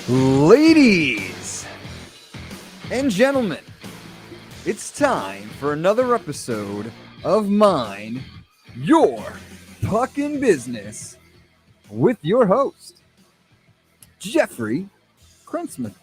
Ladies and gentlemen, it's time for another episode of Mind Your Puckin' Business with your host, Jeffrey Krentzman.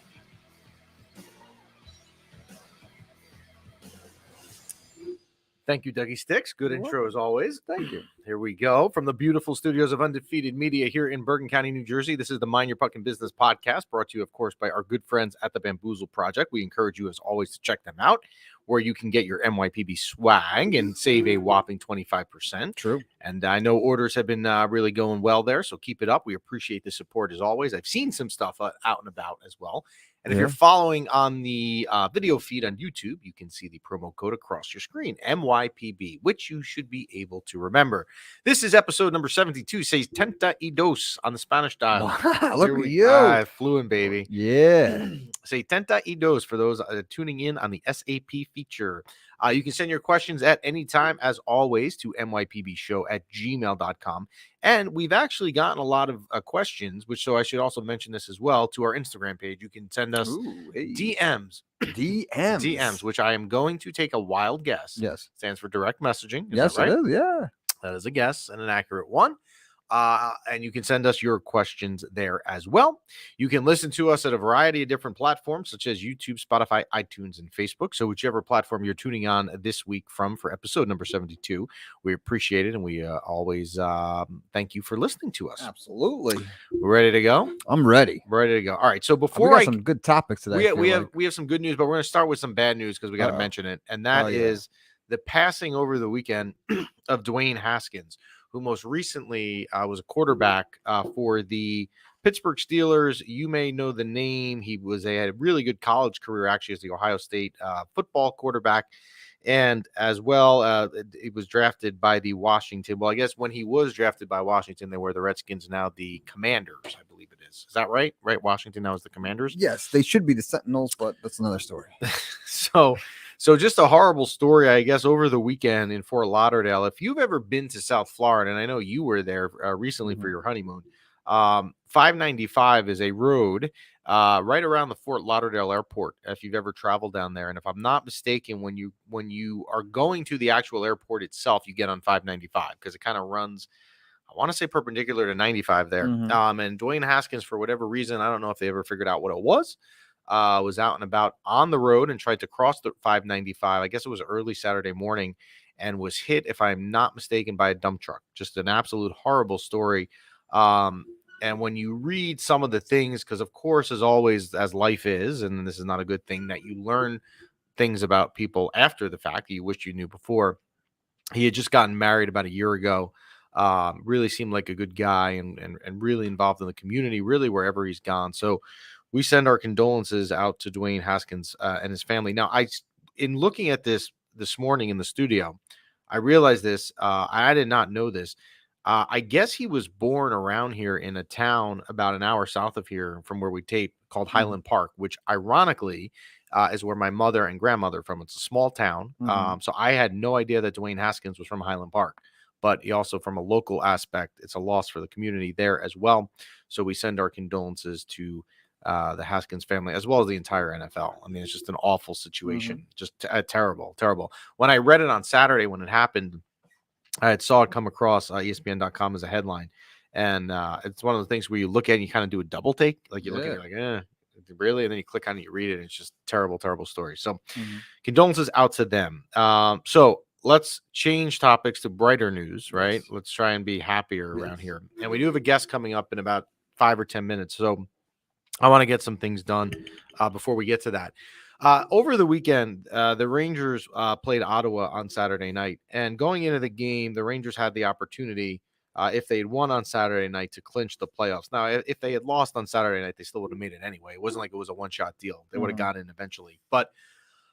Thank you, Dougie Sticks. Good You're intro as always. Thank you. Here we go. From the beautiful studios of Undefeated Media here in Bergen County, New Jersey. This is the Mind Your Puckin' Business podcast, brought to you, of course, by our good friends at the Bamboozle Project. We encourage you, as always, to check them out, where you can get your MYPB swag and save a whopping 25%. True. And I know orders have been really going well there, so keep it up. We appreciate the support as always. I've seen some stuff out and about as well. And if you're following on the video feed on YouTube, you can see the promo code across your screen, MYPB, which you should be able to remember. This is episode number 72, says Tenta y dos on the Spanish dial. Wow, look at you. Fluent, baby. Yeah. Say Tenta y dos for those tuning in on the SAP feature. You can send your questions at any time, as always, to mypbshow@gmail.com. And we've actually gotten a lot of questions, so I should also mention this as well, to our Instagram page. You can send us DMs. DMs, which I am going to take a wild guess. Yes. Stands for direct messaging. Yes, that right? it is. Yeah. That is a guess and an accurate one. And you can send us your questions there as well. You can listen to us at a variety of different platforms, such as YouTube, Spotify, iTunes, and Facebook. So whichever platform you're tuning on this week from for episode number 72, we appreciate it. And we always thank you for listening to us. Absolutely. We're ready to go? I'm ready. We're ready to go. All right. So We before got some good topics today. we have some good news, but we're going to start with some bad news because we got to mention it. And that is the passing over the weekend of Dwayne Haskins, who most recently was a quarterback for the Pittsburgh Steelers. You may know the name. He had a really good college career, actually, as the Ohio State football quarterback. And as well, he was drafted by the Washington. Well, I guess when he was drafted by Washington, they were the Redskins, now the Commanders, I believe it is. Is that right? Right? Washington now is the Commanders? Yes, they should be the Sentinels, but that's another story. So just a horrible story, I guess, over the weekend in Fort Lauderdale. If you've ever been to South Florida, and I know you were there recently for your honeymoon, 595 is a road right around the Fort Lauderdale airport, if you've ever traveled down there. And if I'm not mistaken, when you are going to the actual airport itself, you get on 595 because it kind of runs, I want to say, perpendicular to 95 there. And Dwayne Haskins, for whatever reason, I don't know if they ever figured out what it was out and about on the road and tried to cross the 595. I guess it was early Saturday morning, and was hit, if I'm not mistaken, by a dump truck. Just an absolute horrible story. And when you read some of the things, because of course, as always, as life is, and this is not a good thing, that you learn things about people after the fact that you wished you knew before. He had just gotten married about a year ago. Really seemed like a good guy and really involved in the community, really wherever he's gone. So we send our condolences out to Dwayne Haskins and his family. Now, in looking at this morning in the studio, I realized this. I did not know this. I guess he was born around here in a town about an hour south of here from where we tape, called Highland Park, which ironically is where my mother and grandmother are from. It's a small town. So I had no idea that Dwayne Haskins was from Highland Park. But he also, from a local aspect, it's a loss for the community there as well. So we send our condolences to the Haskins family, as well as the entire NFL. I mean, it's just an awful situation. Just terrible, terrible. When I read it on Saturday when it happened, I saw it come across ESPN.com as a headline. And it's one of the things where you look at it and you kind of do a double take. Like you look at it like, really? And then you click on it, you read it, and it's just terrible, terrible story. So condolences out to them. So let's change topics to brighter news, right? Yes. Let's try and be happier around here. And we do have a guest coming up in about 5 or 10 minutes. So I want to get some things done before we get to that. Over the weekend, the Rangers played Ottawa on Saturday night. And going into the game, the Rangers had the opportunity, if they had won on Saturday night, to clinch the playoffs. Now, if they had lost on Saturday night, they still would have made it anyway. It wasn't like it was a one-shot deal. They would have got in eventually. But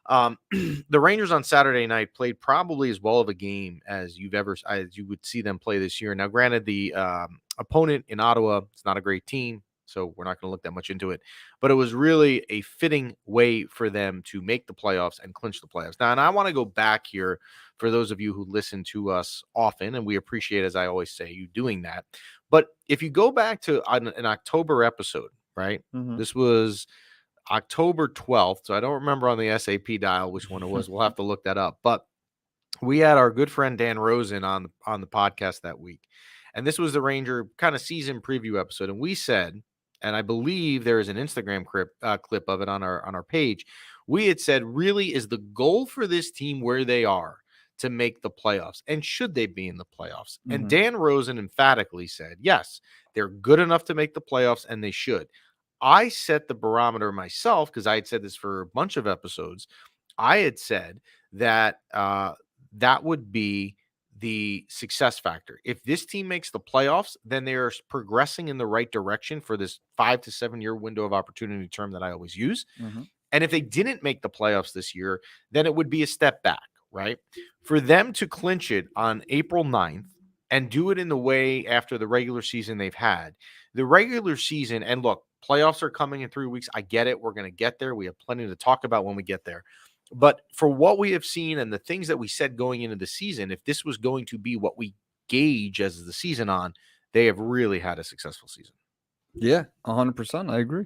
the Rangers on Saturday night played probably as well of a game as you would see them play this year. Now, granted, the opponent in Ottawa, it's not a great team, so we're not going to look that much into it. But it was really a fitting way for them to make the playoffs and clinch the playoffs. Now, and I want to go back here for those of you who listen to us often, and we appreciate, as I always say, you doing that. But if you go back to an October episode, right? Mhm. This was October 12th. So I don't remember on the SAP dial which one it was. We'll have to look that up. But we had our good friend Dan Rosen on the podcast that week. And this was the Ranger kind of season preview episode. And we said, and I believe there is an Instagram clip of it on our page. We had said, really, is the goal for this team where they are to make the playoffs? And should they be in the playoffs? And Dan Rosen emphatically said, yes, they're good enough to make the playoffs and they should. I set the barometer myself because I had said this for a bunch of episodes. I had said that that would be the success factor. If this team makes the playoffs, then they are progressing in the right direction for this 5 to 7 year window of opportunity term that I always use. And if they didn't make the playoffs this year, then it would be a step back, right? For them to clinch it on April 9th and do it in the way after the regular season they've had. The regular season, and look, playoffs are coming in 3 weeks. I get it. We're going to get there. We have plenty to talk about when we get there. But for what we have seen and the things that we said going into the season, if this was going to be what we gauge as the season on, they have really had a successful season. Yeah, 100%. I agree.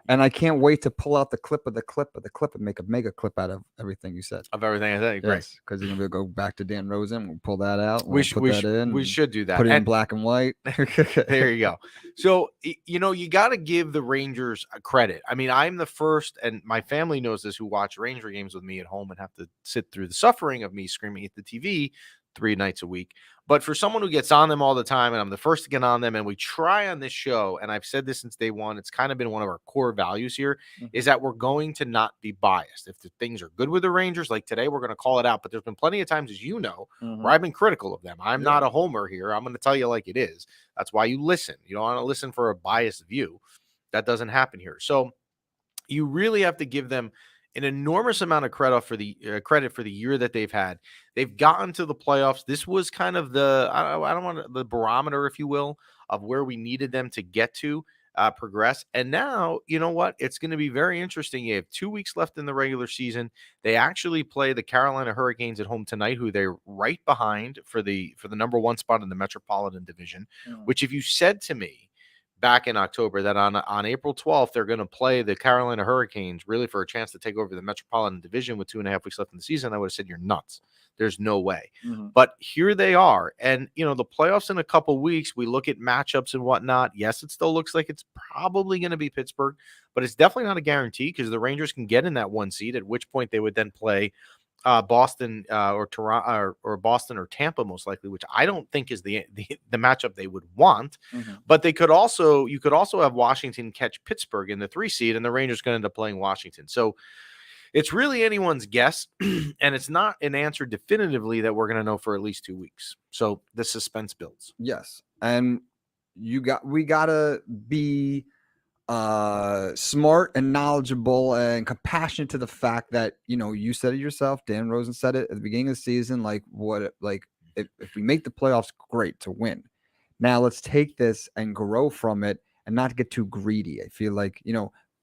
And I can't wait to pull out the clip of the clip of the clip and make a mega clip out of everything you said. Of everything I said, yes, because you're gonna go back to Dan Rosen. We'll pull that out. We should do that. Put it in black and white. There you go. So you got to give the Rangers a credit. I mean, I'm the first, and my family knows this, who watch Ranger games with me at home and have to sit through the suffering of me screaming at the TV 3 nights a week. But for someone who gets on them all the time, and I'm the first to get on them, and we try on this show, and I've said this since day one, it's kind of been one of our core values here, is that we're going to not be biased. If the things are good with the Rangers, like today, we're going to call it out. But there's been plenty of times, as you know, where I've been critical of them. I'm not a homer here. I'm going to tell you like it is. That's why you listen. You don't want to listen for a biased view. That doesn't happen here. So you really have to give them an enormous amount of credit for the year that they've had. They've gotten to the playoffs. This was kind of the barometer, if you will, of where we needed them to get to progress. And now, you know what? It's going to be very interesting. You have 2 weeks left in the regular season. They actually play the Carolina Hurricanes at home tonight, who they're right behind for the number 1 spot in the Metropolitan Division, which if you said to me back in October that on April 12th, they're going to play the Carolina Hurricanes really for a chance to take over the Metropolitan Division with 2.5 weeks left in the season, I would have said, you're nuts. There's no way. But here they are. And, the playoffs in a couple weeks, we look at matchups and whatnot. Yes, it still looks like it's probably going to be Pittsburgh, but it's definitely not a guarantee because the Rangers can get in that 1 seed, at which point they would then play Boston or Toronto or Boston or Tampa, most likely, which I don't think is the matchup they would want. But you could also have Washington catch Pittsburgh in the 3 seed, and the Rangers going to end up playing Washington. So it's really anyone's guess, and it's not an answer definitively that we're going to know for at least 2 weeks. So the suspense builds. Yes, and we gotta be smart and knowledgeable and compassionate to the fact that you said it yourself. Dan Rosen said it at the beginning of the season. If we make the playoffs, great to win. Now let's take this and grow from it and not get too greedy. I feel like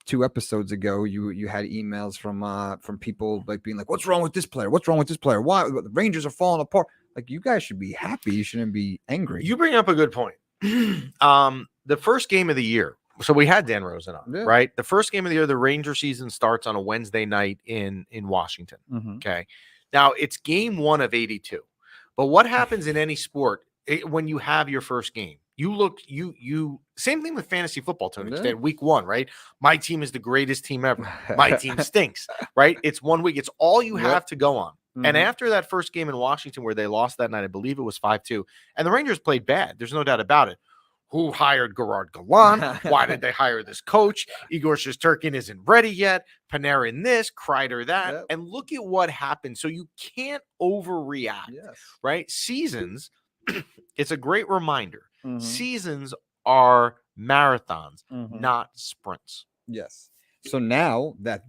2 episodes ago you had emails from people like being like, "What's wrong with this player? What's wrong with this player? Why the Rangers are falling apart?" Like, you guys should be happy. You shouldn't be angry. You bring up a good point. The first game of the year. So we had Dan Rosen on, right? The first game of the year, the Ranger season starts on a Wednesday night in Washington. Okay. Now it's game 1 of 82. But what happens in any sport when you have your first game? You same thing with fantasy football to an extent. Week 1, right? My team is the greatest team ever. My team stinks, right? It's 1 week. It's all you have to go on. And after that first game in Washington, where they lost that night, I believe it was 5-2, and the Rangers played bad. There's no doubt about it. Who hired Gerard Gallant? Why did they hire this coach? Igor Shesterkin isn't ready yet. Panarin this, Kreider that. And look at what happened. So you can't overreact, right? Seasons, it's a great reminder. Seasons are marathons, not sprints. Yes. So now that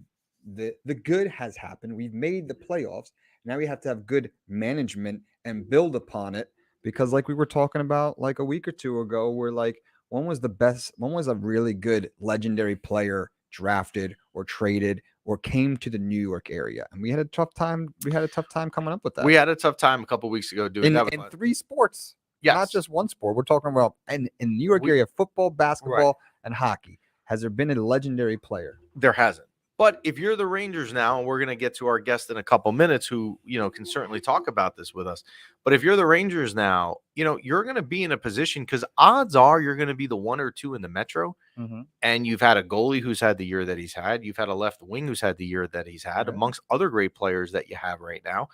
the good has happened, we've made the playoffs. Now we have to have good management and build upon it. Because like we were talking about like a week or 2 ago, we're like, when was a really good legendary player drafted or traded or came to the New York area? And we had a tough time. Coming up with that. We had a tough time a couple weeks ago doing that. In 3 sports. Not just 1 sport. We're talking about in New York area, football, basketball, and hockey. Has there been a legendary player? There hasn't. But if you're the Rangers now, and we're going to get to our guest in a couple minutes who, can certainly talk about this with us. But if you're the Rangers now, you're going to be in a position because odds are you're going to be the 1 or 2 in the Metro. Mm-hmm. And you've had a goalie who's had the year that he's had. You've had a left wing who's had the year that he's had, amongst other great players that you have right now.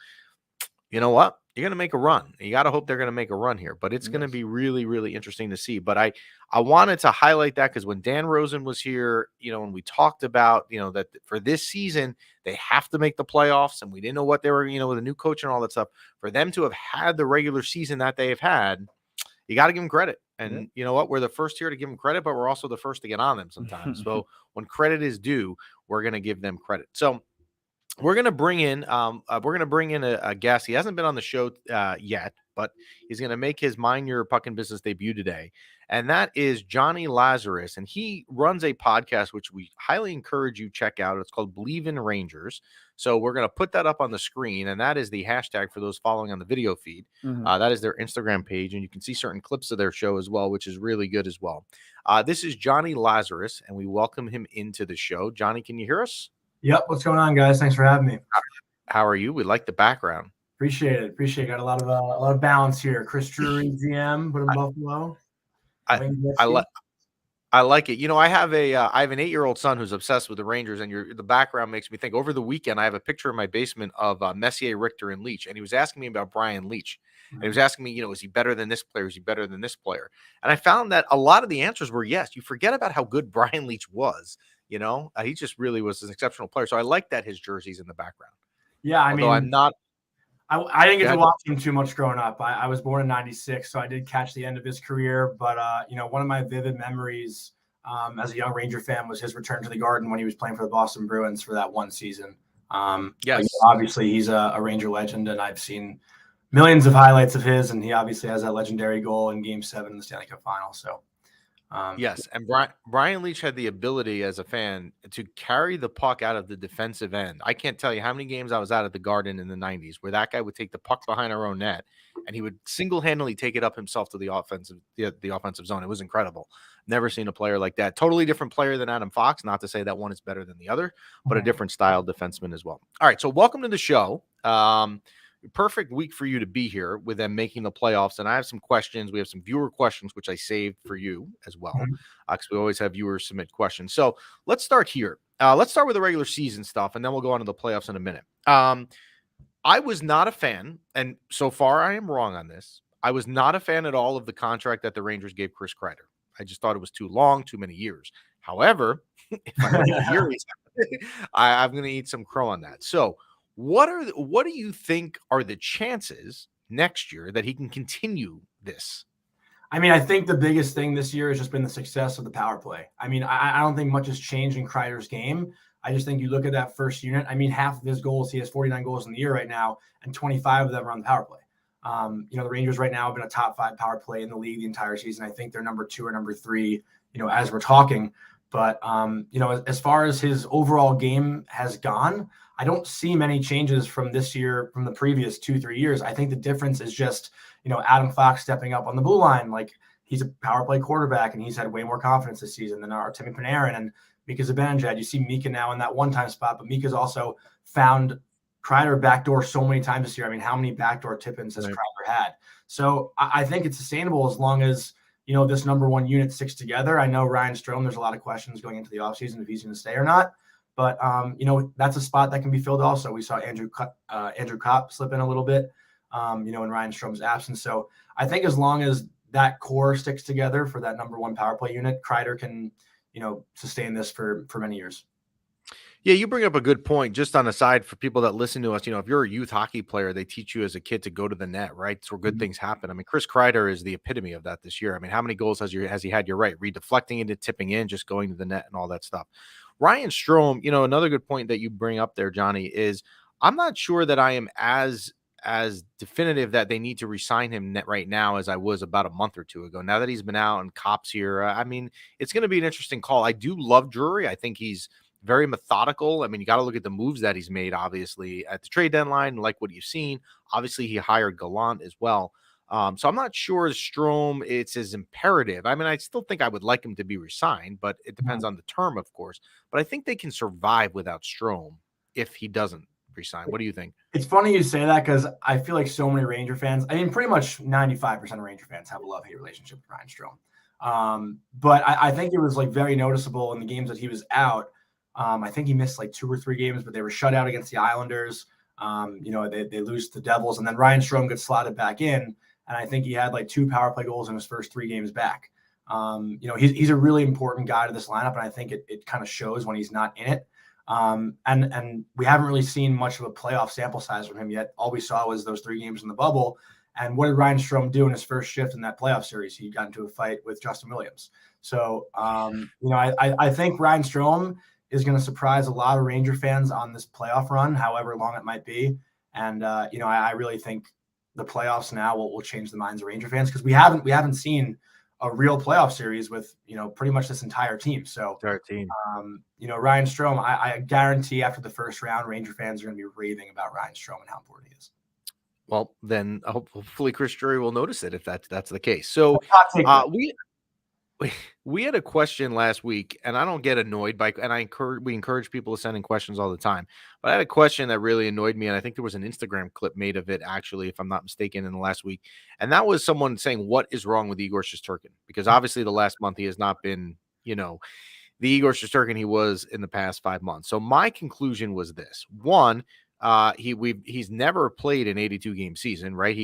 You know what? You're going to make a run. You got to hope they're going to make a run here, but it's going to be really, really interesting to see. But I wanted to highlight that because when Dan Rosen was here, and we talked about, that for this season, they have to make the playoffs, and we didn't know what they were, with a new coach and all that stuff. For them to have had the regular season that they have had, you got to give them credit. And you know what? We're the first here to give them credit, but we're also the first to get on them sometimes. So when credit is due, we're going to give them credit. So we're going to bring in a guest. He hasn't been on the show yet, but he's going to make his Mind Your Puckin' Business debut today. And that is Jonny Lazarus. And he runs a podcast, which we highly encourage you check out. It's called BleavinRangers. So we're going to put that up on the screen. And that is the hashtag for those following on the video feed. That is their Instagram page. And you can see certain clips of their show as well, which is really good as well. This is Jonny Lazarus, and we welcome him into the show. Jonny, can you hear us? Yep. What's going on, guys? Thanks for having me. How are you? We like the background. Appreciate it. Got a lot of balance here. Chris Drury, GM, put in Buffalo. I like it. I have an 8-year-old son who's obsessed with the Rangers, and the background makes me think. Over the weekend, I have a picture in my basement of Messier, Richter, and Leach, and he was asking me about Brian Leach. And he was asking me, is he better than this player? Is he better than this player? And I found that a lot of the answers were yes. You forget about how good Brian Leach was. He just really was an exceptional player. So I like that his jersey's in the background. Yeah, I didn't get to watch him too much growing up. I was born in '96, so I did catch the end of his career. But one of my vivid memories as a young Ranger fan was his return to the Garden when he was playing for the Boston Bruins for that one season. Yes, obviously he's a Ranger legend, and I've seen millions of highlights of his, and he obviously has that legendary goal in Game 7 in the Stanley Cup Final. So. Yes, and Brian Leach had the ability as a fan to carry the puck out of the defensive end. I can't tell you how many games I was out at the Garden in the 90s where that guy would take the puck behind our own net and he would single-handedly take it up himself to the offensive zone. It was incredible. Never seen a player like that. Totally different player than Adam Fox. Not to say that one is better than the other, but a different style defenseman as well. All right, so welcome to the show. Perfect week for you to be here with them making the playoffs. And I have some questions. We have some viewer questions, which I saved for you as well, because we always have viewers submit questions. So let's start here. Let's start with the regular season stuff, and then we'll go on to the playoffs in a minute. I was not a fan, and so far I am wrong on this. I was not a fan at all of the contract that the Rangers gave Chris Kreider. I just thought it was too long, too many years. However, if I look at the years, I'm going to eat some crow on that. So what do you think are the chances next year that he can continue this? I mean, I think the biggest thing this year has just been the success of the power play. I mean, I don't think much has changed in Kreider's game. I just think you look at that first unit. I mean, half of his goals, he has 49 goals in the year right now, and 25 of them are on the power play. The Rangers right now have been a top 5 power play in the league the entire season. I think they're number 2 or number 3, as we're talking. But, as far as his overall game has gone, I don't see many changes from this year, from the previous 2-3 years. I think the difference is just, Adam Fox stepping up on the blue line. Like, he's a power play quarterback, and he's had way more confidence this season than Artemi Panarin and Mika Zibanejad. You see Mika now in that one-time spot, but Mika's also found Kreider backdoor so many times this year. I mean, how many backdoor tip-ins has Kreider had? So I think it's sustainable as long as, this number 1 unit sticks together. I know Ryan Strome, there's a lot of questions going into the offseason if he's going to stay or not. But, that's a spot that can be filled also. We saw Andrew Kopp slip in a little bit, in Ryan Strome's absence. So I think as long as that core sticks together for that number 1 power play unit, Kreider can, sustain this for many years. Yeah, you bring up a good point. Just on the side for people that listen to us, if you're a youth hockey player, they teach you as a kid to go to the net, right? It's where good things happen. I mean, Chris Kreider is the epitome of that this year. I mean, how many goals has he had? You're right. Redeflecting into tipping in, just going to the net and all that stuff. Ryan Strome, another good point that you bring up there, Jonny, is I'm not sure that I am as definitive that they need to re-sign him right now as I was about a month or 2 ago. Now that he's been out and Kopp's here, I mean, it's going to be an interesting call. I do love Drury. I think he's very methodical. I mean, you got to look at the moves that he's made, obviously, at the trade deadline, like what you've seen. Obviously, he hired Gallant as well. So I'm not sure Strome it's as imperative. I mean, I still think I would like him to be resigned, but it depends on the term, of course. But I think they can survive without Strome if he doesn't resign. What do you think? It's funny you say that because I feel like so many Ranger fans, I mean, pretty much 95% of Ranger fans have a love-hate relationship with Ryan Strome. But I think it was like very noticeable in the games that he was out. I think he missed like 2 or 3 games, but they were shut out against the Islanders. They lose to the Devils, and then Ryan Strome gets slotted back in, and I think he had like 2 power play goals in his first 3 games back. He's a really important guy to this lineup, and I think it kind of shows when he's not in it. And we haven't really seen much of a playoff sample size from him yet. All we saw was those 3 games in the bubble. And what did Ryan Strome do in his first shift in that playoff series? He got into a fight with Justin Williams. So, I think Ryan Strome is going to surprise a lot of Ranger fans on this playoff run, however long it might be. And, I really think the playoffs now will change the minds of Ranger fans because we haven't seen a real playoff series with, pretty much this entire team. So, Ryan Strome, I guarantee after the first round, Ranger fans are going to be raving about Ryan Strome and how important he is. Well, then hopefully Chris Drury will notice it if that's the case. So we had a question last week, and I don't get annoyed by, and we encourage people to send in questions all the time. But I had a question that really annoyed me, and I think there was an Instagram clip made of it, actually, if I'm not mistaken, in the last week. And that was someone saying, "What is wrong with Igor Shesterkin?" Because obviously the last month he has not been, the Igor Shesterkin he was in the past 5 months. So my conclusion was this: one, he's never played an 82-game season, right?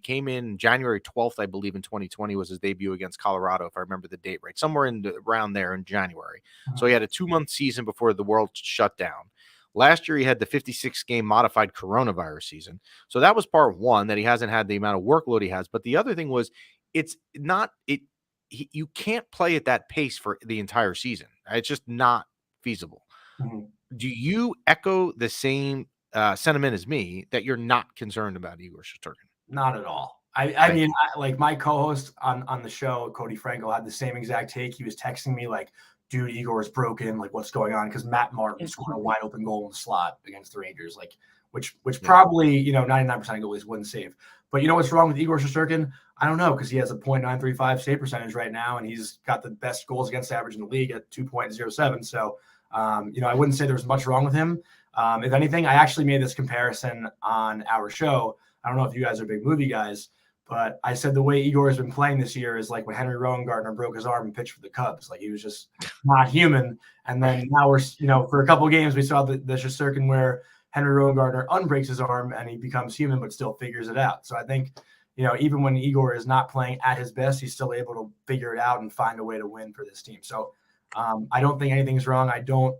Came in January 12th, I believe, in 2020 was his debut against Colorado, if I remember the date right, somewhere around there in January. So he had a 2-month season before the world shut down. Last year, he had the 56-game modified coronavirus season. So that was part one, that he hasn't had the amount of workload he has. But the other thing was, you can't play at that pace for the entire season. It's just not feasible. Mm-hmm. Do you echo the same sentiment as me that you're not concerned about Igor Shesterkin? Not at all. I mean, like my co-host on the show, Cody Franco, had the same exact take. He was texting me like, dude, Igor is broken. Like, what's going on? Because Matt Martin scored a wide open goal in the slot against the Rangers, like which probably, 99% of goalies wouldn't save. But you know what's wrong with Igor Shesterkin? I don't know, because he has a .935 save percentage right now, and he's got the best goals against average in the league at 2.07. So, I wouldn't say there's much wrong with him. If anything, I actually made this comparison on our show. I don't know if you guys are big movie guys, but I said the way Igor has been playing this year is like when Henry Rowengartner broke his arm and pitched for the Cubs. Like, he was just not human. And then now we're, for a couple of games, we saw the Shesterkin where Henry Rowengartner unbreaks his arm and he becomes human, but still figures it out. So I think, even when Igor is not playing at his best, he's still able to figure it out and find a way to win for this team. So I don't think anything's wrong. I don't,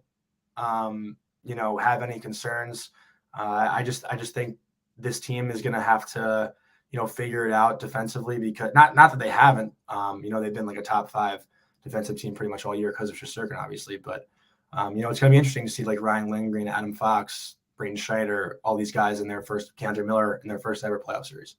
have any concerns. I just think this team is going to have to, figure it out defensively, because not that they haven't, they've been like a top 5 defensive team pretty much all year because of Shesterkin, obviously. But, it's going to be interesting to see like Ryan Lindgren, Adam Fox, Braden Schneider, all these guys Keandre Miller in their first ever playoff series.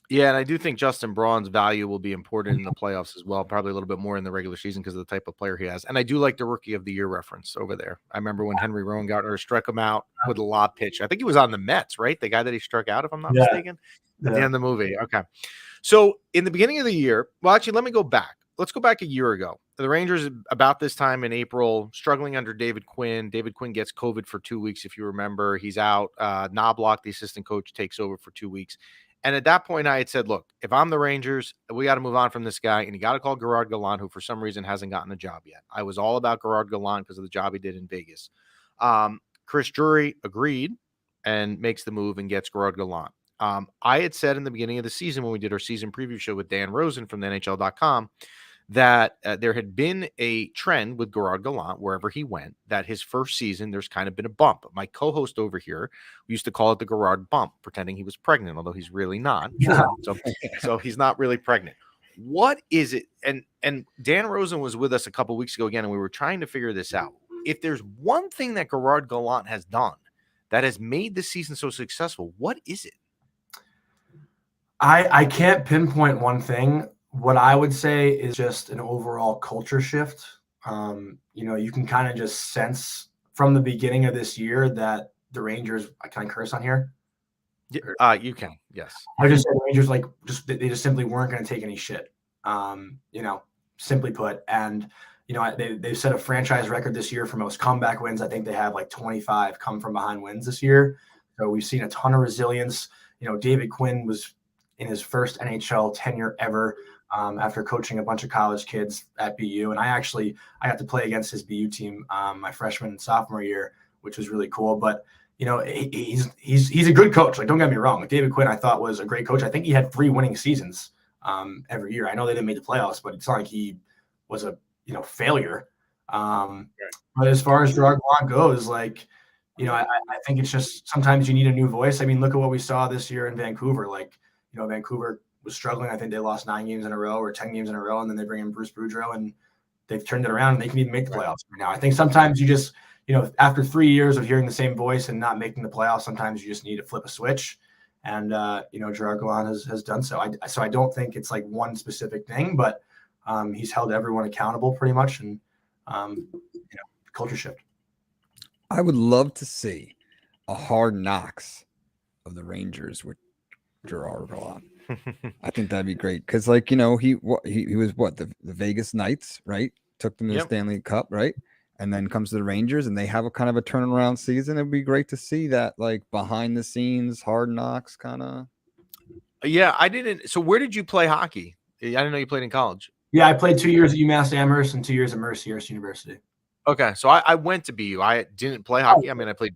Yeah, and I do think Justin Braun's value will be important in the playoffs as well, probably a little bit more in the regular season because of the type of player he has. And I do like the Rookie of the Year reference over there. I remember when Henry Rowengartner struck him out with a lob pitch. I think he was on the Mets, right? The guy that he struck out, if I'm not mistaken, at the end of the movie. Okay. So in the beginning of the year, well, actually, let me go back. Let's go back a year ago. The Rangers, about this time in April, struggling under David Quinn. David Quinn gets COVID for 2 weeks, if you remember. He's out. Knobloch, the assistant coach, takes over for 2 weeks. And at that point, I had said, look, if I'm the Rangers, we got to move on from this guy, and you got to call Gerard Gallant, who for some reason hasn't gotten a job yet. I was all about Gerard Gallant because of the job he did in Vegas. Chris Drury agreed and makes the move and gets Gerard Gallant. I had said in the beginning of the season when we did our season preview show with Dan Rosen from the NHL.com that there had been a trend with Gerard Gallant wherever he went, that his first season, there's kind of been a bump. My co-host over here used to call it the Gerard bump, pretending he was pregnant, although he's really not. So he's not really pregnant. What is it? And Dan Rosen was with us a couple weeks ago again, and we were trying to figure this out. If there's one thing that Gerard Gallant has done that has made this season so successful, what is it? I can't pinpoint one thing. What I would say is just an overall culture shift. You can kind of just sense from the beginning of this year that the Rangers, can I curse on here? You can, yes. I just said the Rangers they just simply weren't going to take any shit. Simply put, and they've set a franchise record this year for most comeback wins. I think they have like 25 come from behind wins this year. So we've seen a ton of resilience. David Quinn was in his first NHL tenure ever after coaching a bunch of college kids at BU, and I got to play against his BU team my freshman and sophomore year, which was really cool. But he's a good coach. Like, don't get me wrong. Like, David Quinn, I thought was a great coach. I think he had 3 winning seasons every year. I know they didn't make the playoffs, but it's not like he was a failure. But as far as Gerard Gallant goes, like, I think it's just sometimes you need a new voice. I mean, look at what we saw this year in Vancouver. Like, Vancouver was struggling. I think they lost 9 games in a row or 10 games in a row, and then they bring in Bruce Boudreau, and they've turned it around, and they can even make the playoffs right now. I think sometimes you just after 3 years of hearing the same voice and not making the playoffs, sometimes you just need to flip a switch. And, Gerard Gallant has done so. So I don't think it's like one specific thing, but he's held everyone accountable pretty much. And, culture shift. I would love to see a Hard Knocks of the Rangers with Gerard Gallant. I think that'd be great. Cause like, he was the Vegas Knights, right? Took them to the Stanley Cup, right? And then comes to the Rangers, and they have a kind of a turnaround season. It'd be great to see that, like, behind the scenes Hard Knocks kind of. Yeah, I didn't. So where did you play hockey? I didn't know you played in college. Yeah, I played 2 years at UMass Amherst and 2 years at Mercyhurst University. Okay, so I went to BU. I didn't play hockey. I mean, I played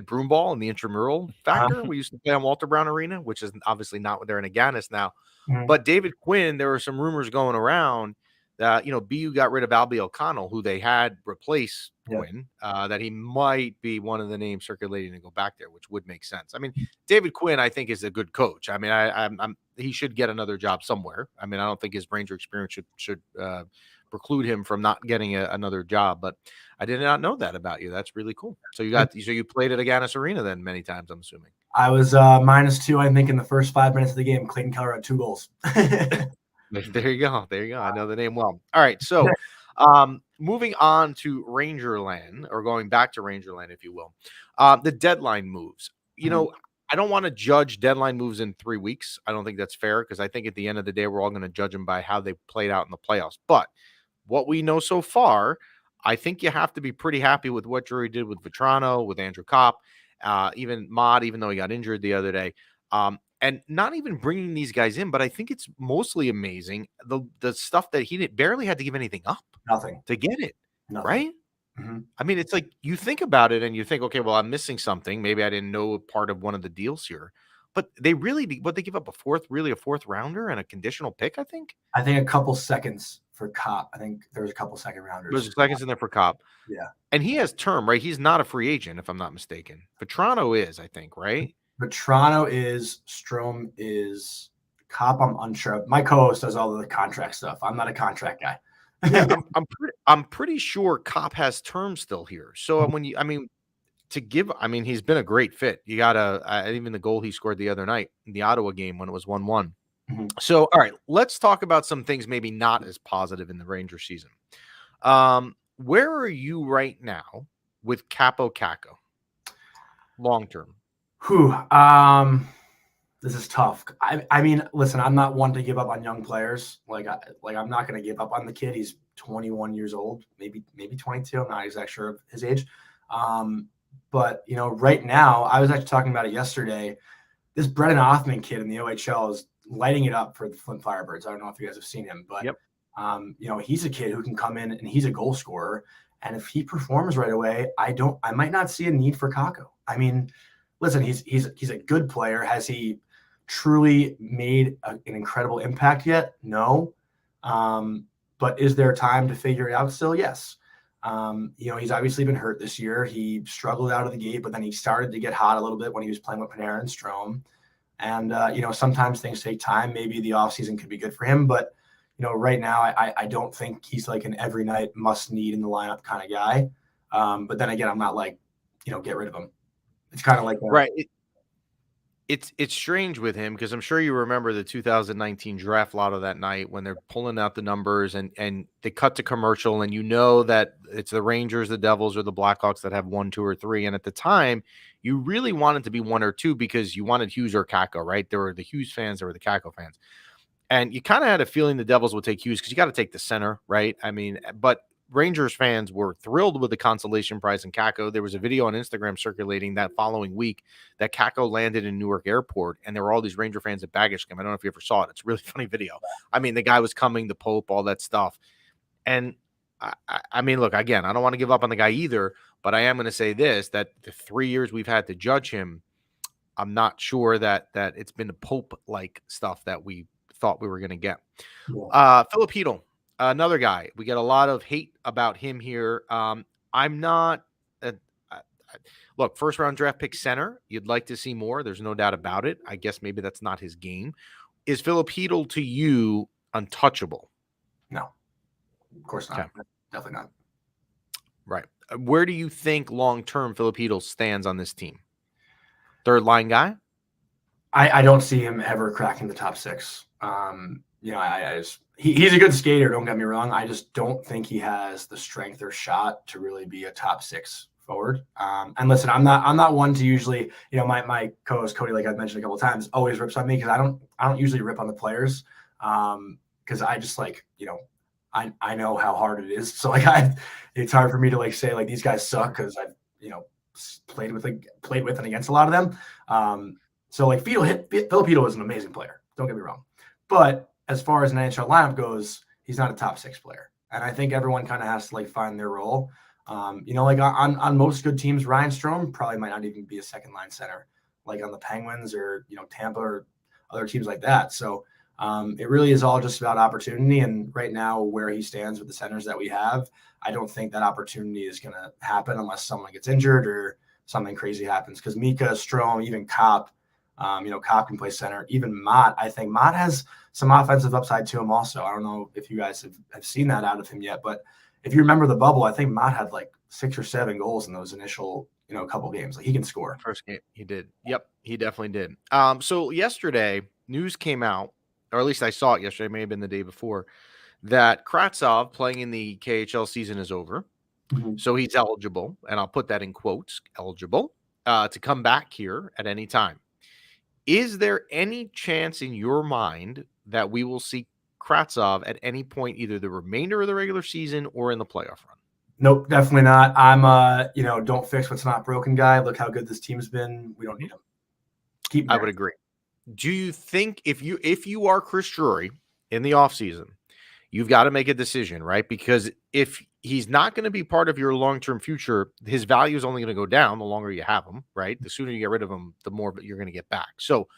broomball in the intramural factor. We used to play on Walter Brown Arena, which is obviously not they're in Aganis now. Mhm. But David Quinn, there were some rumors going around that BU got rid of Albie O'Connell, who they had replace Quinn, that he might be one of the names circulating to go back there, which would make sense. I mean, David Quinn, I think, is a good coach. I mean, he should get another job somewhere. I mean, I don't think his Ranger experience should preclude him from not getting another job. But I did not know that about you. That's really cool. So you played at Aganis Arena then many times, I'm assuming. I was -2, I think, in the first 5 minutes of the game. Clayton Keller had 2 goals. There you go. I know the name well. All right. So moving on to Rangerland, or going back to Rangerland, if you will, the deadline moves. I don't want to judge deadline moves in 3 weeks. I don't think that's fair, because I think at the end of the day, we're all going to judge them by how they played out in the playoffs. But what we know so far, I think you have to be pretty happy with what Drury did with Vetrano, with Andrew Kopp, even Mod, even though he got injured the other day. And not even bringing these guys in, but I think it's mostly amazing the stuff that he barely had to give anything up. Nothing. To get it. Nothing. Right? Mm-hmm. I mean, it's like you think about it and you think, okay, well, I'm missing something. Maybe I didn't know part of one of the deals here. But they give up a fourth rounder and a conditional pick, I think? I think a couple seconds for Kopp. I think there was a couple second rounders. There's seconds in there for Kopp. Yeah. And he has term, right? He's not a free agent, if I'm not mistaken. Vetrano is, I think, right? Vetrano is, Strome is, Kopp, I'm unsure. My co-host does all of the contract stuff. I'm not a contract guy. Yeah, I'm pretty sure Kopp has term still here. So he's been a great fit. You got even the goal he scored the other night in the Ottawa game when it was 1-1. Mm-hmm. So, all right, let's talk about some things maybe not as positive in the Ranger season. Where are you right now with Capo Caco? Long term. This is tough. I mean, listen, I'm not one to give up on young players. I'm not going to give up on the kid. He's 21 years old, maybe 22. I'm not exactly sure of his age. But right now, I was actually talking about it yesterday. This Brennan Othman kid in the OHL is lighting it up for the Flint Firebirds. I don't know if you guys have seen him, but he's a kid who can come in and he's a goal scorer. And if he performs right away, I might not see a need for Caco. I mean, listen, he's a good player. Has he truly made an incredible impact yet? No. But is there time to figure it out still? Yes. He's obviously been hurt this year. He struggled out of the gate, but then he started to get hot a little bit when he was playing with Panarin and Strome. And, sometimes things take time. Maybe the offseason could be good for him. But, right now, I don't think he's like an every night must need in the lineup kind of guy. But then again, I'm not like, get rid of him. It's kind of like right. It's strange with him because I'm sure you remember the 2019 draft lotto that night when they're pulling out the numbers and they cut to commercial and you know that it's the Rangers, the Devils, or the Blackhawks that have 1, 2, or 3. And at the time, you really wanted to be 1 or 2 because you wanted Hughes or Kakko, right? There were the Hughes fans, there were the Kakko fans. And you kind of had a feeling the Devils would take Hughes because you got to take the center, right? I mean, but Rangers fans were thrilled with the consolation prize in Kakko. There was a video on Instagram circulating that following week that Kakko landed in Newark Airport, and there were all these Ranger fans at baggage claim. I don't know if you ever saw it. It's a really funny video. I mean, the guy was coming, the Pope, all that stuff. And I mean, look, again, I don't want to give up on the guy either, but I am going to say this, that the 3 years we've had to judge him, I'm not sure that it's been the Pope-like stuff that we thought we were going to get. Filipino, another guy. We get a lot of hate about him here. I'm not look, first round draft pick center. You'd like to see more. There's no doubt about it. I guess maybe that's not his game. Is Filipino to you untouchable? No, of course not. Okay. Definitely not. Right. Where do you think long-term Filipino stands on this team? Third line guy? I don't see him ever cracking the top 6. You know, he's a good skater. Don't get me wrong. I just don't think he has the strength or shot to really be a top 6 forward. And listen, I'm not one to usually, you know, my co-host Cody, like I've mentioned a couple of times, always rips on me because I don't usually rip on the players. Because I just like, you know, I know how hard it is. So like it's hard for me to like say like these guys suck because I've, you know, played with and against a lot of them. So like Filipino is an amazing player. Don't get me wrong. But as far as an NHL lineup goes, he's not a top 6 player. And I think everyone kind of has to like find their role. You know, like on most good teams, Ryan Strome probably might not even be a second line center, like on the Penguins or, you know, Tampa or other teams like that. So it really is all just about opportunity. And right now where he stands with the centers that we have, I don't think that opportunity is going to happen unless someone gets injured or something crazy happens. Because Mika, Strome, even Kopp, you know, Kopp can play center. Even Mott, I think Mott has some offensive upside to him also. I don't know if you guys have seen that out of him yet, but if you remember the bubble, I think Mott had like 6 or 7 goals in those initial, you know, couple games. Like he can score. First game, he did. Yep, he definitely did. So yesterday, news came out, or at least I saw it yesterday, may have been the day before, that Kravtsov playing in the KHL season is over. Mm-hmm. So he's eligible, and I'll put that in quotes, eligible, to come back here at any time. Is there any chance in your mind that we will see Kravtsov at any point, either the remainder of the regular season or in the playoff run? Nope, definitely not. I'm you know, don't fix what's not broken guy. Look how good this team's been. We don't need him. I would agree. Do you think if you are Chris Drury in the offseason, you've got to make a decision, right? Because if he's not going to be part of your long-term future, his value is only going to go down the longer you have him, right? The sooner you get rid of him, the more you're going to get back. So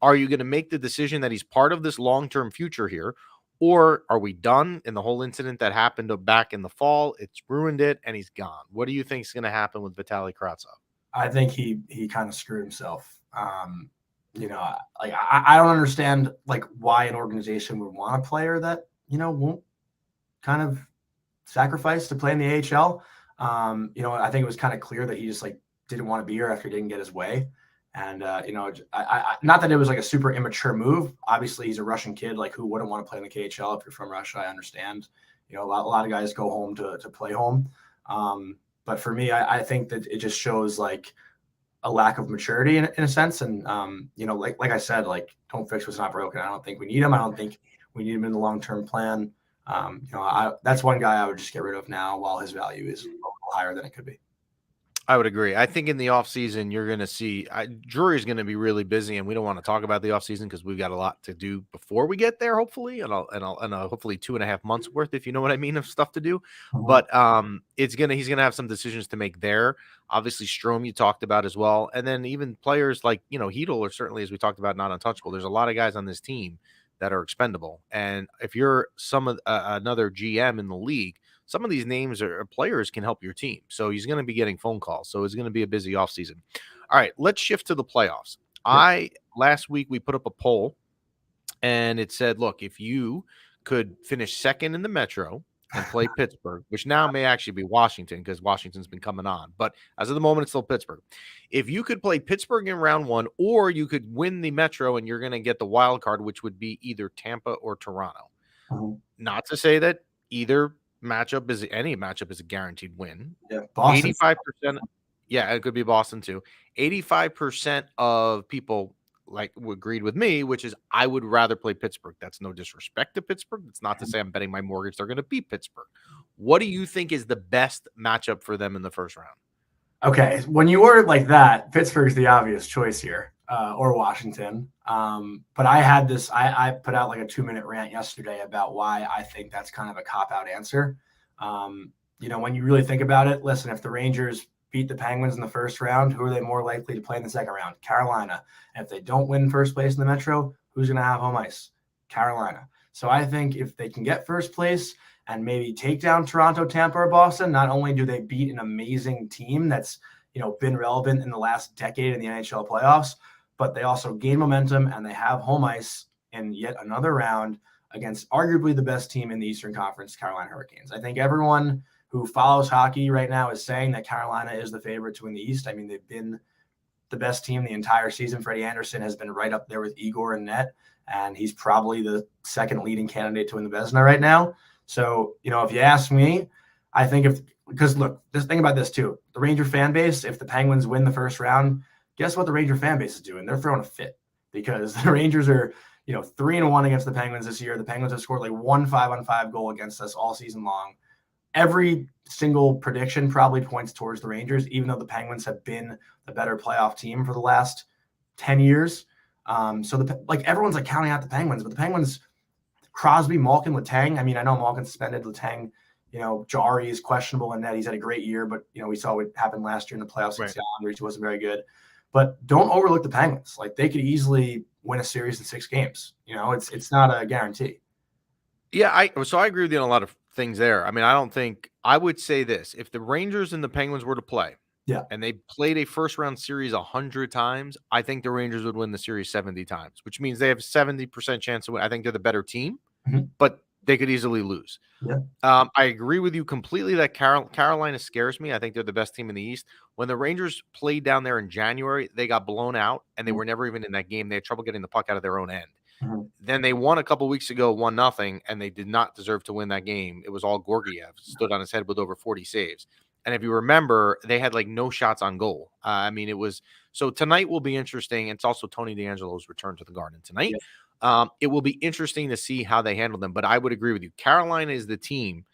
are you going to make the decision that he's part of this long-term future here, or are we done in the whole incident that happened back in the fall? It's ruined it, and he's gone. What do you think is going to happen with Vitaly Kravtsov? I think he kind of screwed himself. You know, like I don't understand like why an organization would want a player that, you know, won't kind of sacrifice to play in the AHL. You know, I think it was kind of clear that he just like didn't want to be here after he didn't get his way. And, you know, I not that it was like a super immature move. Obviously, he's a Russian kid. Like, who wouldn't want to play in the KHL if you're from Russia? I understand. You know, a lot of guys go home to play home. But for me, I think that it just shows like a lack of maturity in a sense. And, you know, like I said, like, don't fix what's not broken. I don't think we need him. I don't think we need him in the long-term plan. You know, that's one guy I would just get rid of now while his value is a little higher than it could be. I would agree. I think in the offseason, you're going to see Drury is going to be really busy, and we don't want to talk about the offseason because we've got a lot to do before we get there, hopefully, and hopefully 2.5 months worth, if you know what I mean, of stuff to do. But he's going to have some decisions to make there. Obviously, Strome you talked about as well, and then even players like, you know, Hedl are certainly, as we talked about, not untouchable. There's a lot of guys on this team that are expendable, and if you're another GM in the league, some of these names or players can help your team. So he's going to be getting phone calls. So it's going to be a busy offseason. All right, let's shift to the playoffs. Last week we put up a poll, and it said, look, if you could finish second in the Metro and play Pittsburgh, which now may actually be Washington because Washington's been coming on. But as of the moment, it's still Pittsburgh. If you could play Pittsburgh in round 1, or you could win the Metro and you're going to get the wild card, which would be either Tampa or Toronto. Not to say that either matchup is a guaranteed win. Yeah, Boston. 85%. Yeah, it could be Boston too. 85% of people agreed with me, which is I would rather play Pittsburgh. That's no disrespect to Pittsburgh. That's not to say I'm betting my mortgage they're going to beat Pittsburgh. What do you think is the best matchup for them in the first round? Okay, when you word it like that, Pittsburgh's the obvious choice here, or Washington. But I put out like a 2-minute rant yesterday about why I think that's kind of a cop-out answer. When you really think about it, listen, if the Rangers beat the Penguins in the first round, who are they more likely to play in the second round? Carolina. And if they don't win first place in the Metro, who's going to have home ice? Carolina. So I think if they can get first place and maybe take down Toronto, Tampa, or Boston, not only do they beat an amazing team that's been relevant in the last decade in the NHL playoffs, but they also gain momentum and they have home ice in yet another round against arguably the best team in the Eastern Conference, Carolina Hurricanes. I think everyone who follows hockey right now is saying that Carolina is the favorite to win the East. I mean, they've been the best team the entire season. Freddie Anderson has been right up there with Igor and net, and he's probably the second leading candidate to win the Vezina right now. So, if you ask me, I think because look, just think about this too. The Ranger fan base, if the Penguins win the first round, guess what the Ranger fan base is doing? They're throwing a fit because the Rangers are, 3-1 against the Penguins this year. The Penguins have scored like 1 5-on-5 goal against us all season long. Every single prediction probably points towards the Rangers, even though the Penguins have been the better playoff team for the last 10 years. So everyone's counting out the Penguins, but the Penguins, Crosby, Malkin, Letang. I mean, I know Malkin suspended. Letang, Jari is questionable in that. He's had a great year, but we saw what happened last year in the playoffs. Right. He wasn't very good. But don't overlook the Penguins. They could easily win a series in 6 games. It's not a guarantee. Yeah, I agree with you on a lot of things there. I mean, I would say this: if the Rangers and the Penguins were to play, and they played a first round series 100 times, I think the Rangers would win the series 70 times, which means they have a 70% chance to win. I think they're the better team, but they could easily lose. Yeah. I agree with you completely that Carolina scares me. I think they're the best team in the East. When the Rangers played down there in January, they got blown out, and they were never even in that game. They had trouble getting the puck out of their own end. Then they won a couple weeks ago, 1-0, and they did not deserve to win that game. It was all Georgiev stood on his head with over 40 saves. And if you remember, they had no shots on goal. It was so tonight will be interesting. It's also Tony DeAngelo's return to the Garden tonight. Yeah. It will be interesting to see how they handle them. But I would agree with you. Carolina is the team.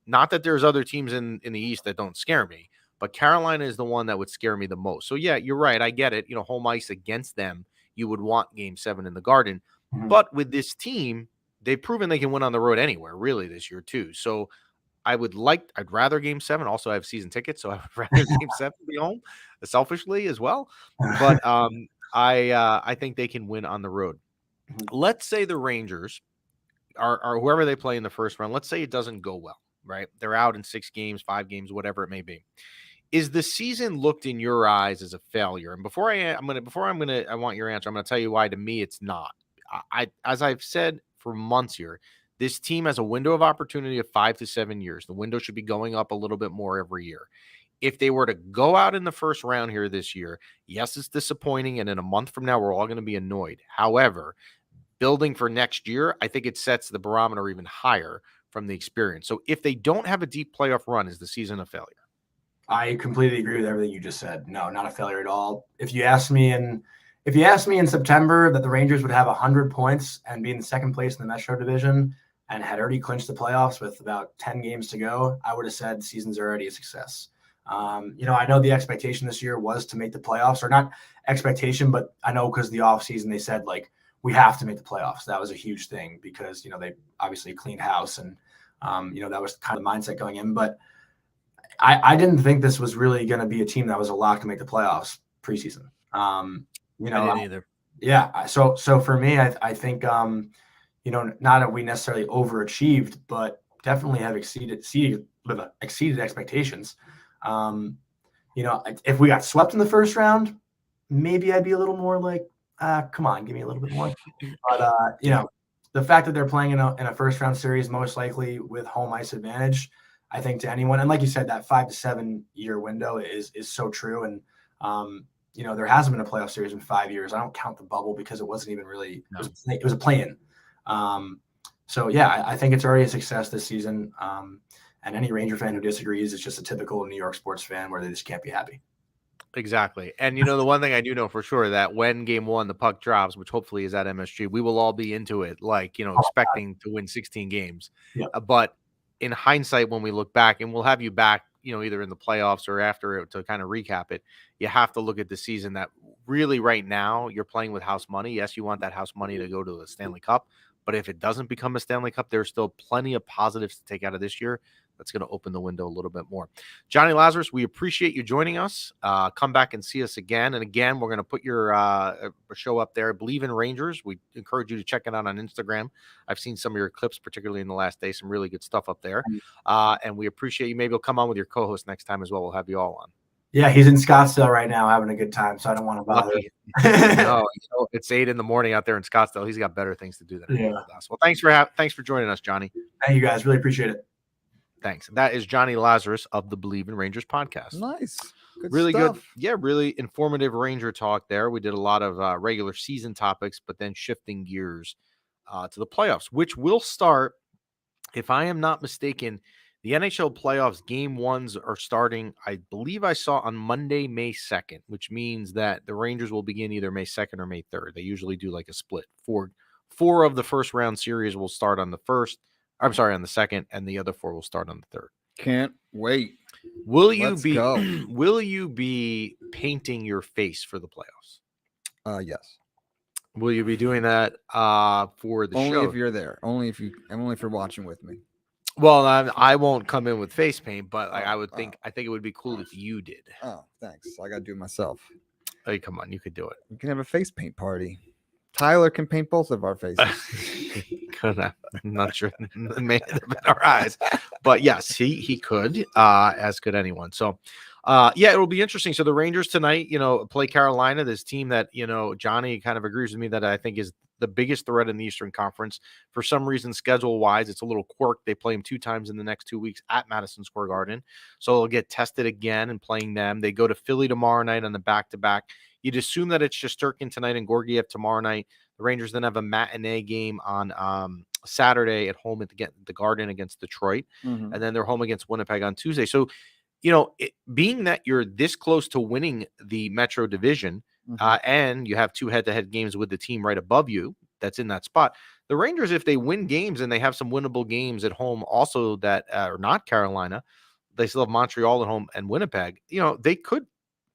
Not that there's other teams in the East that don't scare me, but Carolina is the one that would scare me the most. So yeah, you're right. I get it. Home ice against them, you would want Game 7 in the Garden. But with this team, they've proven they can win on the road anywhere, really, this year, too. So I'd rather Game 7. Also, I have season tickets, so I would rather Game 7 be home, selfishly as well. But I think they can win on the road. Let's say the Rangers are whoever they play in the first round. Let's say it doesn't go well, right? They're out in 6 games, 5 games, whatever it may be. Is the season looked in your eyes as a failure? And I want your answer. I'm going to tell you why. To me, it's not. As I've said for months here, this team has a window of opportunity of 5 to 7 years. The window should be going up a little bit more every year. If they were to go out in the first round here this year, yes, it's disappointing. And in a month from now, we're all going to be annoyed. However, building for next year, I think it sets the barometer even higher from the experience. So if they don't have a deep playoff run, is the season a failure? I completely agree with everything you just said. No, not a failure at all. If you asked me in September that the Rangers would have 100 points and be in second place in the Metro Division and had already clinched the playoffs with about 10 games to go, I would have said the season's already a success. I know the expectation this year was to make the playoffs, or not expectation, but I know because the offseason they said, we have to make the playoffs. That was a huge thing because, they obviously cleaned house and, that was kind of the mindset going in. But I didn't think this was really going to be a team that was a lock to make the playoffs preseason. I didn't either. Yeah. So for me, I think, not that we necessarily overachieved, but definitely have exceeded expectations. If we got swept in the first round, maybe I'd be a little more come on, give me a little bit more. But, the fact that they're playing in a first round series, most likely with home ice advantage, I think to anyone, and like you said, that 5 to 7 year window is so true. And there hasn't been a playoff series in 5 years. I don't count the bubble because it wasn't even really it was a play-in. So yeah, I think it's already a success this season. And any Ranger fan who disagrees is just a typical New York sports fan where they just can't be happy. Exactly. And the one thing I do know for sure that when game 1 the puck drops, which hopefully is at MSG, we will all be into it, like, expecting to win 16 games. Yeah. But in hindsight, when we look back, and we'll have you back, either in the playoffs or after it to kind of recap it, you have to look at the season that really right now you're playing with house money. Yes, you want that house money to go to the Stanley Cup, but if it doesn't become a Stanley Cup, there's still plenty of positives to take out of this year. That's going to open the window a little bit more. Jonny Lazarus, we appreciate you joining us. Come back and see us again. And again, we're going to put your show up there, BleavinRangers. We encourage you to check it out on Instagram. I've seen some of your clips, particularly in the last day, some really good stuff up there. And we appreciate you. Maybe you'll come on with your co-host next time as well. We'll have you all on. Yeah, he's in Scottsdale right now having a good time, so I don't want to bother. No, it's 8 a.m. out there in Scottsdale. He's got better things to do than with us. Well, thanks for joining us, Jonny. Thank you guys. Really appreciate it. Thanks. That is Jonny Lazarus of the BleavinRangers podcast. Nice. Really stuff. good. Yeah, really informative Ranger talk there. We did a lot of regular season topics, but then shifting gears to the playoffs, which will start, if I am not mistaken, the NHL playoffs game 1s are starting, I believe I saw on Monday, May 2nd, which means that the Rangers will begin either May 2nd or May 3rd. They usually do like a split. Four of the first round series will start on the 2nd, and the other 4 will start on the 3rd. Can't wait. Will you be painting your face for the playoffs? Yes. Will you be doing that for the show? Only if you're there. Only if you're watching with me. Well, I won't come in with face paint, but I think it would be cool if you did. Oh, thanks. I got to do it myself. Hey, come on, you could do it. We can have a face paint party. Tyler can paint both of our faces. I'm not sure it may have been our eyes, but yes, he could, as could anyone. So, it'll be interesting. So the Rangers tonight, play Carolina, this team that, Jonny kind of agrees with me that I think is the biggest threat in the Eastern Conference. For some reason, schedule-wise, it's a little quirk. They play them 2 times in the next 2 weeks at Madison Square Garden. So they'll get tested again and playing them. They go to Philly tomorrow night on the back-to-back. You'd assume that it's Shesterkin tonight and Georgiev tomorrow night. The Rangers then have a matinee game on Saturday at home at the Garden against Detroit. Mm-hmm. And then they're home against Winnipeg on Tuesday. So, being that you're this close to winning the Metro Division, and you have 2 head-to-head games with the team right above you that's in that spot, the Rangers, if they win games and they have some winnable games at home also that are not Carolina, they still have Montreal at home and Winnipeg, they could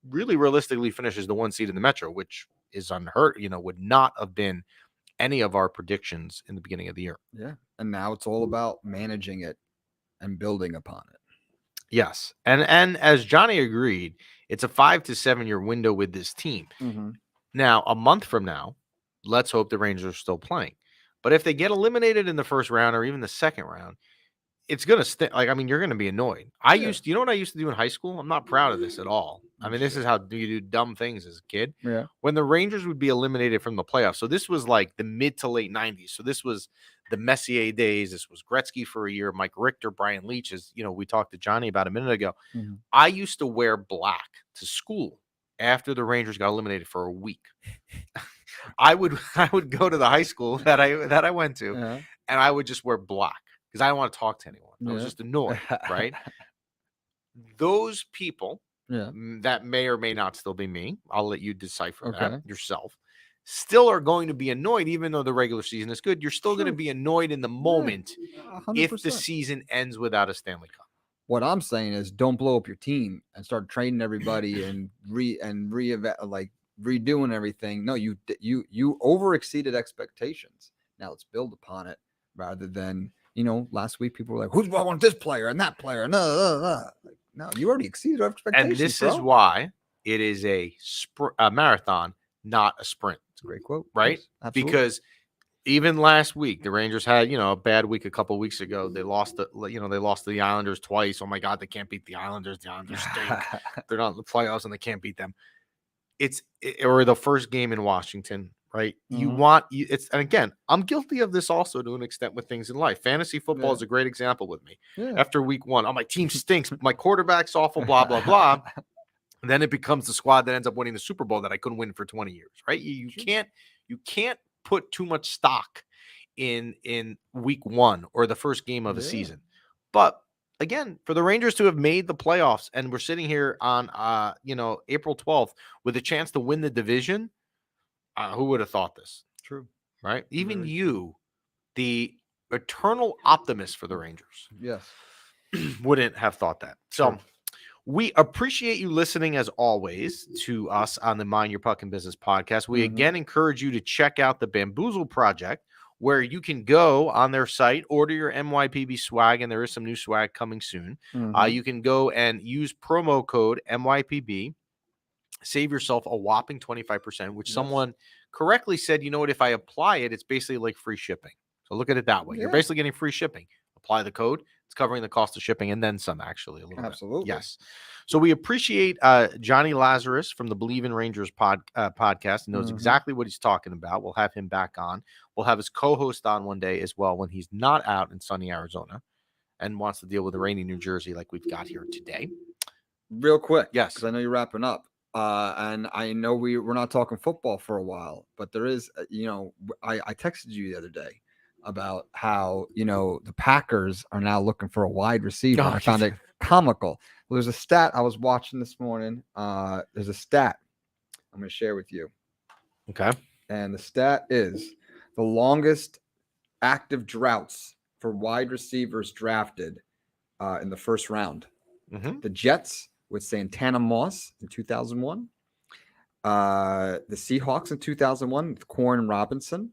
really realistically finish as the 1 seed in the Metro, which is unheard, would not have been any of our predictions in the beginning of the year. Yeah. And now it's all about managing it and building upon it. Yes. And as Jonny agreed, it's a 5 to 7 year window with this team. Mm-hmm. Now, a month from now, let's hope the Rangers are still playing. But if they get eliminated in the first round or even the second round, it's going to you're going to be annoyed. You know what I used to do in high school? I'm not proud of this at all. I mean, this is how you do dumb things as a kid. Yeah. When the Rangers would be eliminated from the playoffs. So this was like the mid to late 90s. So this was the Messier days. This was Gretzky for a year, Mike Richter, Brian Leach, as we talked to Jonny about a minute ago. Mm-hmm. I used to wear black to school after the Rangers got eliminated for a week. I would go to the high school that I went to, and I would just wear black because I didn't want to talk to anyone. I was just annoyed, right? Those people that may or may not still be me, I'll let you decipher that yourself, still are going to be annoyed, even though the regular season is good. You're still going to be annoyed in the moment if the season ends without a Stanley Cup. What I'm saying is don't blow up your team and start trading everybody and redoing everything. No, you over exceeded expectations. Now let's build upon it rather than, last week people were like, I want this player and that player. No, you already exceeded our expectations. And this is why it is a marathon, not a sprint. It's a great quote. Right? Yes, because even last week, the Rangers had, a bad week a couple of weeks ago. They lost to the Islanders twice. Oh my God, they can't beat the Islanders. The Islanders stink. They're not in the playoffs and they can't beat them. Or the first game in Washington, right? You Mhm. want it's, and again, I'm guilty of this also to an extent with things in life. Fantasy football Yeah. is a great example with me. Yeah. After week 1, oh, my team stinks, my quarterback's awful, blah blah blah. And then it becomes the squad that ends up winning the Super Bowl that I couldn't win for 20 years, right? You can't put too much stock in week 1 or the first game of a Yeah. season. But again, for the Rangers to have made the playoffs, and we're sitting here on April 12th with a chance to win the division, who would have thought this? True. Right? Even Very you, the eternal optimist for the Rangers, Yes. wouldn't have thought that. So True. we appreciate you listening, as always, to us on the Mind Your Puck and Business podcast. We again encourage you to check out the Bamboozle Project, where you can go on their site, order your MYPB swag, and there is some new swag coming soon. You can go and use promo code MYPB, save yourself a whopping 25%, which Yes. someone correctly said, you know what, if I apply it, it's basically like free shipping. So look at it that way. You're Yeah. basically getting free shipping. Apply the code. It's covering the cost of shipping and then some, actually, a little Absolutely. bit. Yes. So we appreciate Jonny Lazarus from the BleavinRangers podcast. He knows exactly what he's talking about. We'll have him back on. We'll have his co-host on one day as well when he's not out in sunny Arizona and wants to deal with the rainy New Jersey like we've got here today. Real quick. Yes. Because I know you're wrapping up. And I know we're not talking football for a while, but there is, I texted you the other day about how, the Packers are now looking for a wide receiver. I found it comical. Well, there's a stat I was watching this morning. There's a stat I'm going to share with you. Okay. And the stat is the longest active droughts for wide receivers drafted in the first round. The Jets with Santana Moss in 2001. The Seahawks in 2001 with Corn Robinson.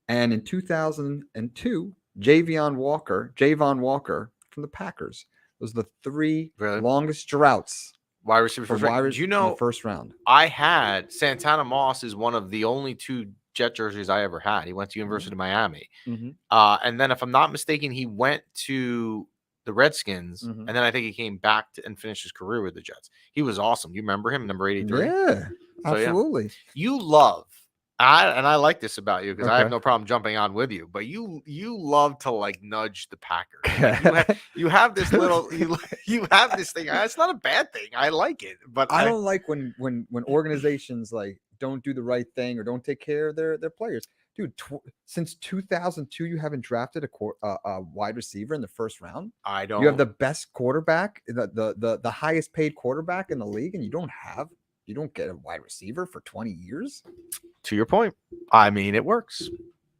And in 2002, Javon Walker from the Packers. Those are the 3 longest droughts wide receivers. for wide Do you in know the first round? I had Santana Moss is one of the only 2 Jet jerseys I ever had. He went to University of Miami. And then if I'm not mistaken, he went to the Redskins, and then I think he came back and finished his career with the Jets. He was awesome. You remember him, number 83? Yeah, absolutely. So, you love, and I like this about you because I have no problem jumping on with you, but you love to like nudge the Packers. Like you have this little, you have this thing. It's not a bad thing. I like it, but I don't like when organizations like don't do the right thing or don't take care of their players. Dude, since 2002, you haven't drafted a wide receiver in the first round. I don't. You have the best quarterback, the highest paid quarterback in the league, and you don't get a wide receiver for 20 years. To your point, I mean, it works.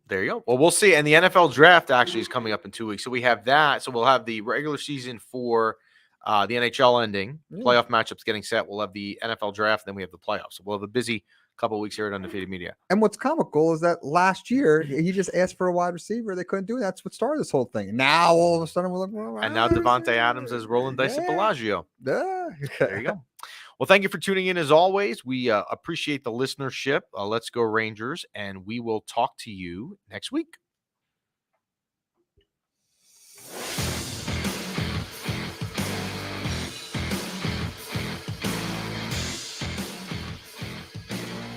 There you go. Well, we'll see. And the NFL draft actually is coming up in 2 weeks, so we have that. So we'll have the regular season for the NHL ending, playoff matchups getting set. We'll have the NFL draft, then we have the playoffs. So we'll have a busy couple of weeks here at Undefeated Media. And what's comical is that last year he just asked for a wide receiver. They couldn't do it. That's what started this whole thing. And now all of a sudden we're like, well, and now Devontae Adams is rolling dice at Bellagio. There you go. Well, thank you for tuning in as always. We appreciate the listenership. Let's go Rangers, and we will talk to you next week.